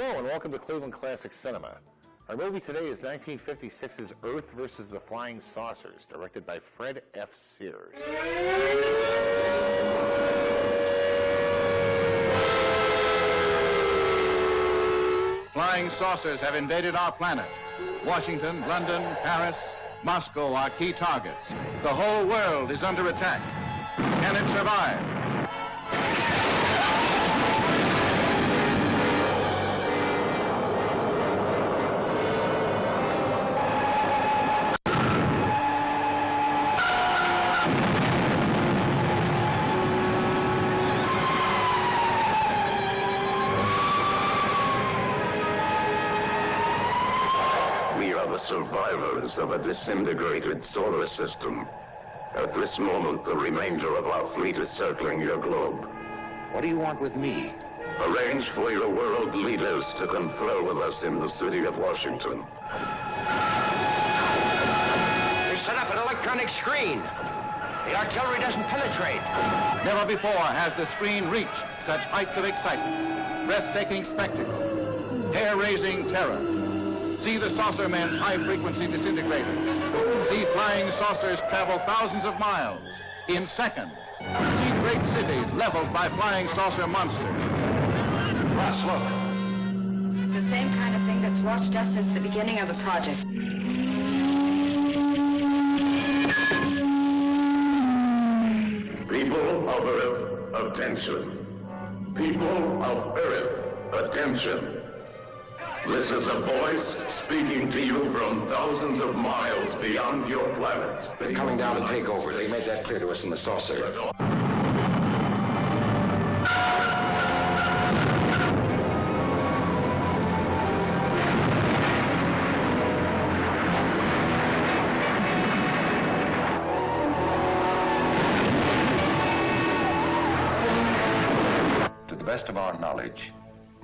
Hello and welcome to Cleveland Classic Cinema. Our movie today is 1956's Earth vs. the Flying Saucers, directed by Fred F. Sears. Flying saucers have invaded our planet. Washington, London, Paris, Moscow are key targets. The whole world is under attack. Can it survive? The survivors of a disintegrated solar system. At this moment, the remainder of our fleet is circling your globe. What do you want with me? Arrange for your world leaders to confer with us in the city of Washington. They set up an electronic screen. The artillery doesn't penetrate. Never before has the screen reached such heights of excitement, breathtaking spectacle, hair-raising terror. See the saucer men's high-frequency disintegrator. See flying saucers travel thousands of miles in seconds. See great cities leveled by flying saucer monsters. Ross, look. The same kind of thing that's watched us since the beginning of the project. People of Earth, attention. People of Earth, attention. This is a voice speaking to you from thousands of miles beyond your planet. They're coming down to take over. They made that clear to us in the saucer. To the best of our knowledge,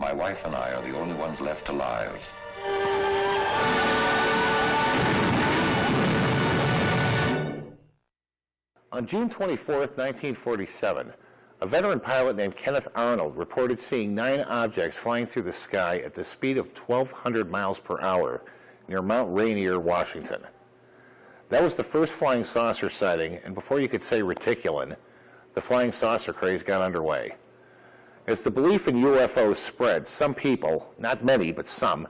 my wife and I are the only ones left alive. On June 24th, 1947, a veteran pilot named Kenneth Arnold reported seeing 9 objects flying through the sky at the speed of 1,200 miles per hour near Mount Rainier, Washington. That was the first flying saucer sighting, and before you could say reticulin, the flying saucer craze got underway. As the belief in UFOs spread, some people, not many, but some,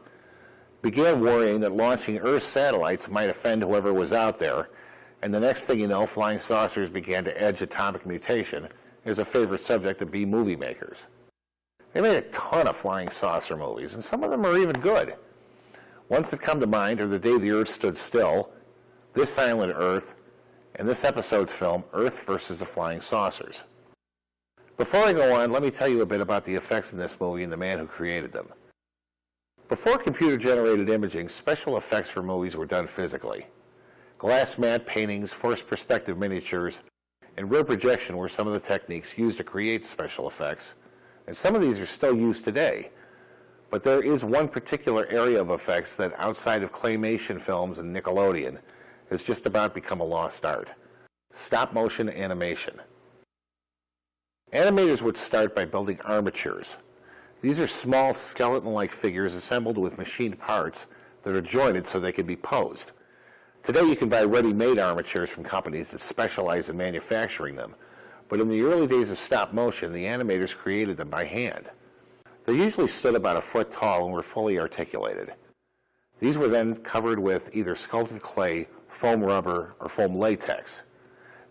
began worrying that launching Earth satellites might offend whoever was out there, and the next thing you know, flying saucers began to edge atomic mutation as a favorite subject of B-movie makers. They made a ton of flying saucer movies, and some of them are even good. Ones that come to mind are The Day the Earth Stood Still, This Silent Earth, and this episode's film, Earth vs. the Flying Saucers. Before I go on, let me tell you a bit about the effects in this movie and the man who created them. Before computer-generated imaging, special effects for movies were done physically. Glass matte paintings, forced perspective miniatures, and rear projection were some of the techniques used to create special effects, and some of these are still used today. But there is one particular area of effects that, outside of claymation films and Nickelodeon, has just about become a lost art: stop-motion animation. Animators would start by building armatures. These are small skeleton-like figures assembled with machined parts that are jointed so they can be posed. Today you can buy ready-made armatures from companies that specialize in manufacturing them, but in the early days of stop motion, the animators created them by hand. They usually stood about a foot tall and were fully articulated. These were then covered with either sculpted clay, foam rubber, or foam latex.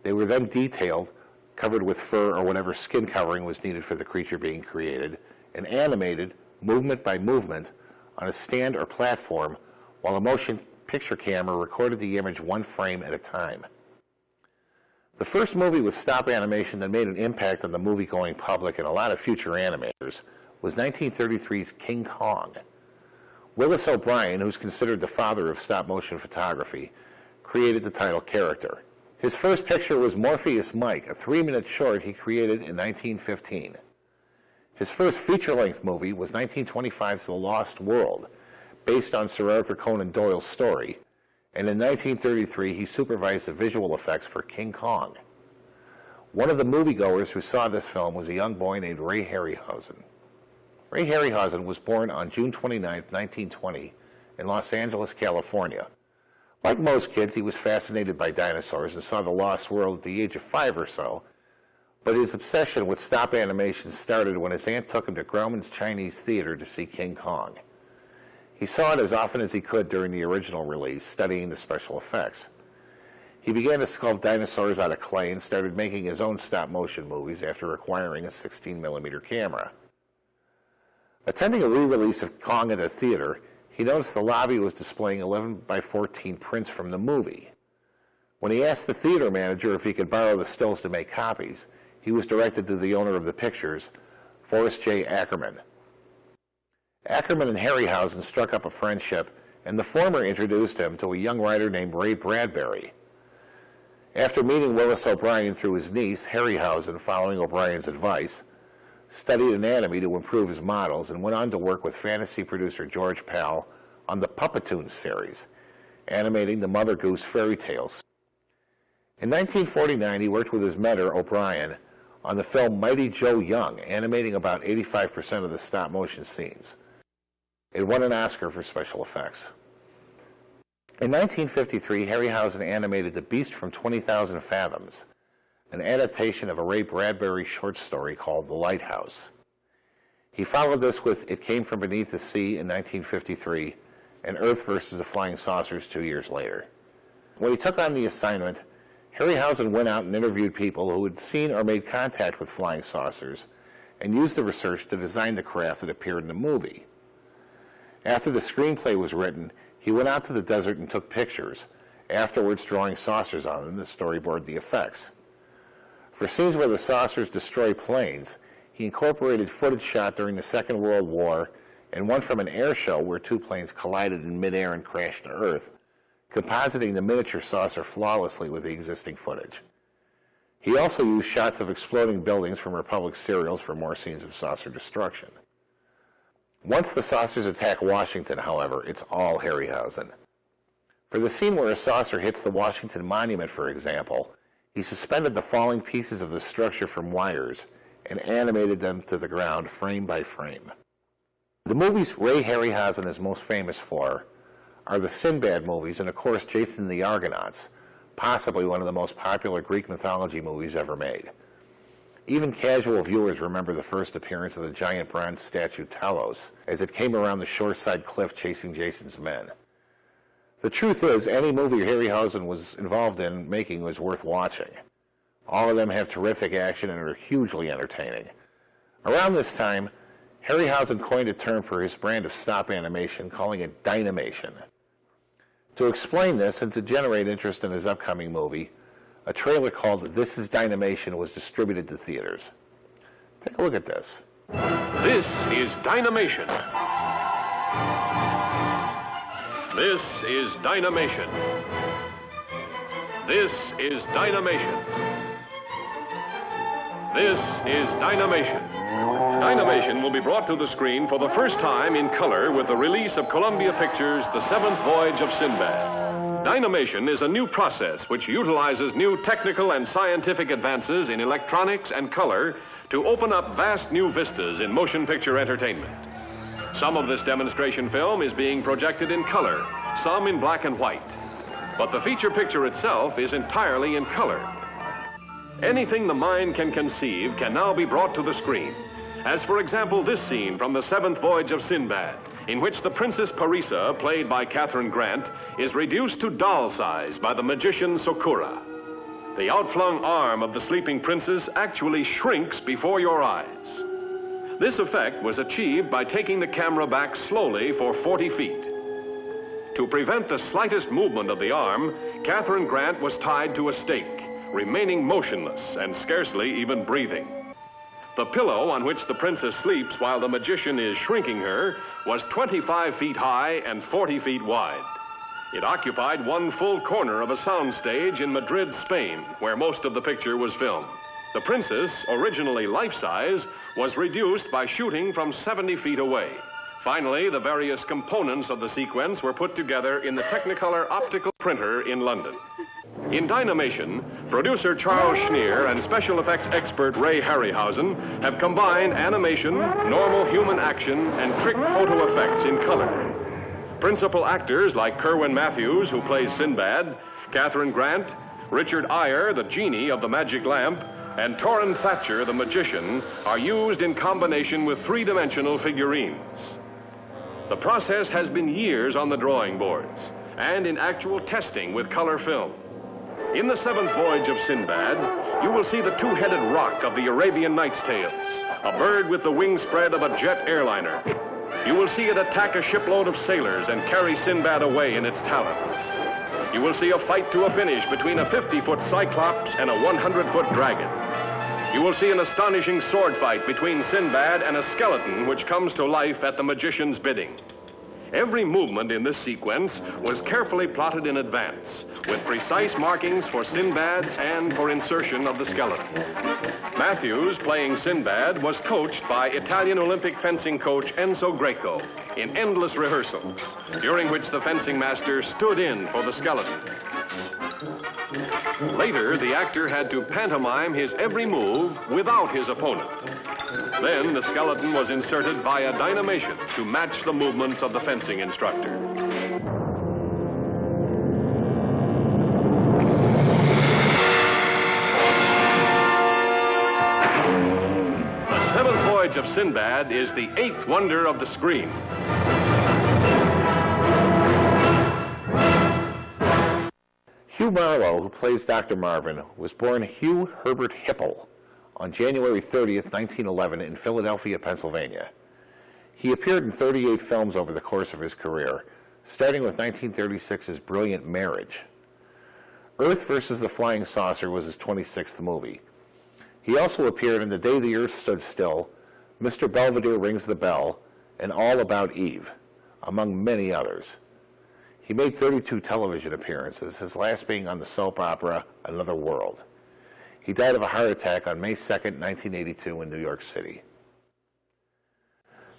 They were then detailed, covered with fur or whatever skin covering was needed for the creature being created, and animated, movement by movement, on a stand or platform, while a motion picture camera recorded the image one frame at a time. The first movie with stop animation that made an impact on the movie-going public and a lot of future animators was 1933's King Kong. Willis O'Brien, who's considered the father of stop-motion photography, created the title character. His first picture was Morpheus Mike, a 3-minute short he created in 1915. His first feature-length movie was 1925's The Lost World, based on Sir Arthur Conan Doyle's story, and in 1933 he supervised the visual effects for King Kong. One of the moviegoers who saw this film was a young boy named Ray Harryhausen. Ray Harryhausen was born on June 29, 1920, in Los Angeles, California. Like most kids, he was fascinated by dinosaurs and saw the Lost World at the age of 5 or so, but his obsession with stop animation started when his aunt took him to Grauman's Chinese Theater to see King Kong. He saw it as often as he could during the original release, studying the special effects. He began to sculpt dinosaurs out of clay and started making his own stop-motion movies after acquiring a 16mm camera. Attending a re-release of Kong at a theater, he noticed the lobby was displaying 11:14 prints from the movie. When he asked the theater manager if he could borrow the stills to make copies, he was directed to the owner of the pictures, Forrest J. Ackerman. Ackerman and Harryhausen struck up a friendship, and the former introduced him to a young writer named Ray Bradbury. After meeting Willis O'Brien through his niece, Harryhausen, following O'Brien's advice, studied anatomy to improve his models and went on to work with fantasy producer George Pal on the Puppetoons series, animating the Mother Goose fairy tales. In 1949, he worked with his mentor, O'Brien, on the film Mighty Joe Young, animating about 85% of the stop-motion scenes. It won an Oscar for special effects. In 1953, Harryhausen animated The Beast from 20,000 Fathoms, an adaptation of a Ray Bradbury short story called The Lighthouse. He followed this with It Came From Beneath the Sea in 1953 and Earth vs. the Flying Saucers 2 years later. When he took on the assignment, Harryhausen went out and interviewed people who had seen or made contact with flying saucers and used the research to design the craft that appeared in the movie. After the screenplay was written, he went out to the desert and took pictures, afterwards drawing saucers on them to storyboard the effects. For scenes where the saucers destroy planes, he incorporated footage shot during the Second World War and one from an air show where 2 planes collided in midair and crashed to Earth, compositing the miniature saucer flawlessly with the existing footage. He also used shots of exploding buildings from Republic serials for more scenes of saucer destruction. Once the saucers attack Washington, however, it's all Harryhausen. For the scene where a saucer hits the Washington Monument, for example, he suspended the falling pieces of the structure from wires and animated them to the ground frame by frame. The movies Ray Harryhausen is most famous for are the Sinbad movies and, of course, Jason and the Argonauts, possibly one of the most popular Greek mythology movies ever made. Even casual viewers remember the first appearance of the giant bronze statue Telos as it came around the shoreside cliff chasing Jason's men. The truth is, any movie Harryhausen was involved in making was worth watching. All of them have terrific action and are hugely entertaining. Around this time, Harryhausen coined a term for his brand of stop animation, calling it Dyna Mission. To explain this and to generate interest in his upcoming movie, a trailer called This is Dyna Mission was distributed to theaters. Take a look at this. This is Dyna Mission. This is Dyna Mission. This is Dyna Mission. This is Dyna Mission. Dyna Mission will be brought to the screen for the first time in color with the release of Columbia Pictures' The Seventh Voyage of Sinbad. Dyna Mission is a new process which utilizes new technical and scientific advances in electronics and color to open up vast new vistas in motion picture entertainment. Some of this demonstration film is being projected in color, some in black and white. But the feature picture itself is entirely in color. Anything the mind can conceive can now be brought to the screen. As for example, this scene from The Seventh Voyage of Sinbad, in which the Princess Parisa, played by Catherine Grant, is reduced to doll size by the magician Sakura. The outflung arm of the sleeping princess actually shrinks before your eyes. This effect was achieved by taking the camera back slowly for 40 feet. To prevent the slightest movement of the arm, Catherine Grant was tied to a stake, remaining motionless and scarcely even breathing. The pillow on which the princess sleeps while the magician is shrinking her was 25 feet high and 40 feet wide. It occupied one full corner of a soundstage in Madrid, Spain, where most of the picture was filmed. The princess, originally life-size, was reduced by shooting from 70 feet away. Finally, the various components of the sequence were put together in the Technicolor optical printer in London. In Dyna Mission, producer Charles Schneer and special effects expert Ray Harryhausen have combined animation, normal human action, and trick photo effects in color. Principal actors like Kerwin Matthews, who plays Sinbad, Catherine Grant, Richard Eyre, the genie of the magic lamp, and Torrin Thatcher, the magician, are used in combination with three-dimensional figurines. The process has been years on the drawing boards and in actual testing with color film. In the seventh voyage of Sinbad, you will see the two-headed roc of the Arabian Nights' Tales, a bird with the wing spread of a jet airliner. You will see it attack a shipload of sailors and carry Sinbad away in its talons. You will see a fight to a finish between a 50-foot Cyclops and a 100-foot dragon. You will see an astonishing sword fight between Sinbad and a skeleton which comes to life at the magician's bidding. Every movement in this sequence was carefully plotted in advance, with precise markings for Sinbad and for insertion of the skeleton. Matthews, playing Sinbad, was coached by Italian Olympic fencing coach Enzo Greco in endless rehearsals, during which the fencing master stood in for the skeleton. Later, the actor had to pantomime his every move without his opponent. Then the skeleton was inserted via Dyna Mission to match the movements of the fencing instructor. The seventh voyage of Sinbad is the eighth wonder of the screen. Hugh Marlowe, who plays Dr. Marvin, was born Hugh Herbert Hipple on January 30th, 1911 in Philadelphia, Pennsylvania. He appeared in 38 films over the course of his career, starting with 1936's Brilliant Marriage. Earth vs. the Flying Saucer was his 26th movie. He also appeared in The Day the Earth Stood Still, Mr. Belvedere Rings the Bell, and All About Eve, among many others. He made 32 television appearances, his last being on the soap opera Another World. He died of a heart attack on May 2nd, 1982 in New York City.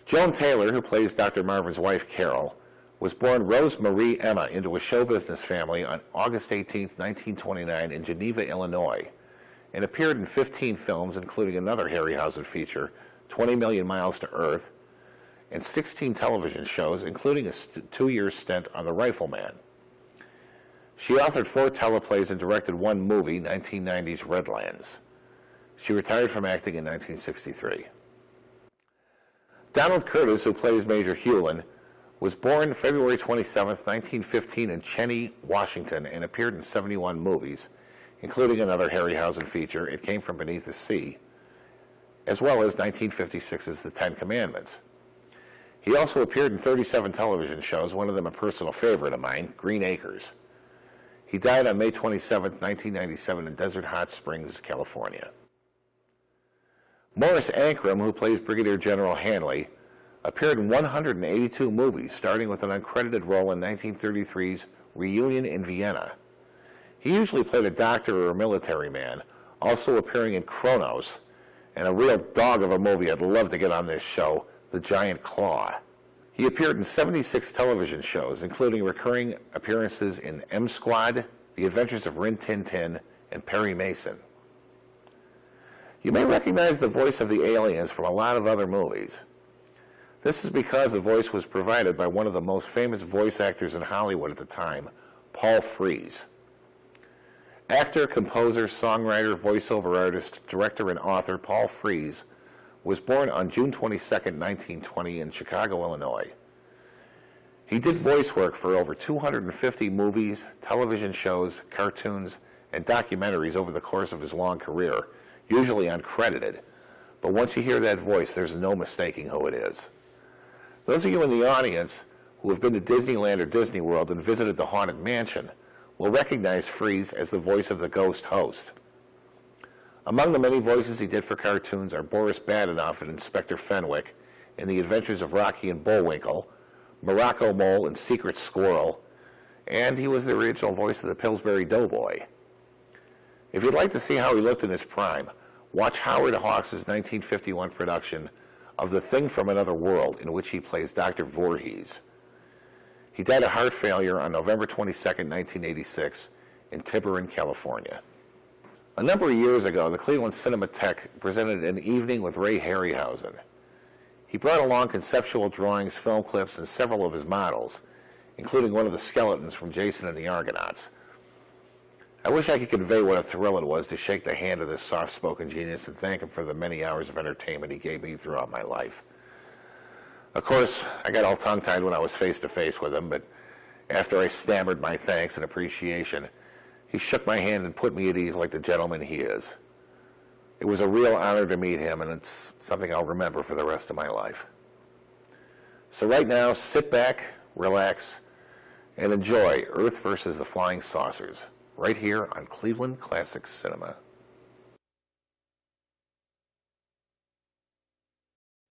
Joan Taylor, who plays Dr. Marvin's wife, Carol, was born Rose Marie Emma into a show business family on August 18, 1929 in Geneva, Illinois, and appeared in 15 films, including another Harryhausen feature, 20 Million Miles to Earth, and 16 television shows, including a two-year stint on The Rifleman. She authored 4 teleplays and directed 1 movie, 1990's Redlands. She retired from acting in 1963. Donald Curtis, who plays Major Hewlin, was born February 27, 1915 in Cheney, Washington, and appeared in 71 movies, including another Harryhausen feature, It Came from Beneath the Sea, as well as 1956's The Ten Commandments. He also appeared in 37 television shows, one of them a personal favorite of mine, Green Acres. He died on May 27, 1997 in Desert Hot Springs, California. Morris Ankrum, who plays Brigadier General Hanley, appeared in 182 movies, starting with an uncredited role in 1933's Reunion in Vienna. He usually played a doctor or a military man, also appearing in Kronos, and a real dog of a movie I'd love to get on this show, The Giant Claw. He appeared in 76 television shows, including recurring appearances in M Squad, The Adventures of Rin Tin Tin, and Perry Mason. You may recognize the voice of the aliens from a lot of other movies. This is because the voice was provided by one of the most famous voice actors in Hollywood at the time, Paul Frees. Actor, composer, songwriter, voiceover artist, director, and author Paul Frees was born on June 22, 1920 in Chicago, Illinois. He did voice work for over 250 movies, television shows, cartoons, and documentaries over the course of his long career, usually uncredited. But once you hear that voice, there's no mistaking who it is. Those of you in the audience who have been to Disneyland or Disney World and visited the Haunted Mansion will recognize Frees as the voice of the ghost host. Among the many voices he did for cartoons are Boris Badenoff and Inspector Fenwick in The Adventures of Rocky and Bullwinkle, Morocco Mole and Secret Squirrel, and he was the original voice of the Pillsbury Doughboy. If you'd like to see how he looked in his prime, watch Howard Hawks' 1951 production of The Thing from Another World, in which he plays Dr. Voorhees. He died of heart failure on November 22, 1986, in Tiburon, California. A number of years ago, the Cleveland Cinematheque presented an evening with Ray Harryhausen. He brought along conceptual drawings, film clips, and several of his models, including one of the skeletons from Jason and the Argonauts. I wish I could convey what a thrill it was to shake the hand of this soft-spoken genius and thank him for the many hours of entertainment he gave me throughout my life. Of course, I got all tongue-tied when I was face-to-face with him, but after I stammered my thanks and appreciation, he shook my hand and put me at ease like the gentleman he is. It was a real honor to meet him, and it's something I'll remember for the rest of my life. So right now, sit back, relax, and enjoy Earth versus the Flying Saucers, right here on Cleveland Classic Cinema.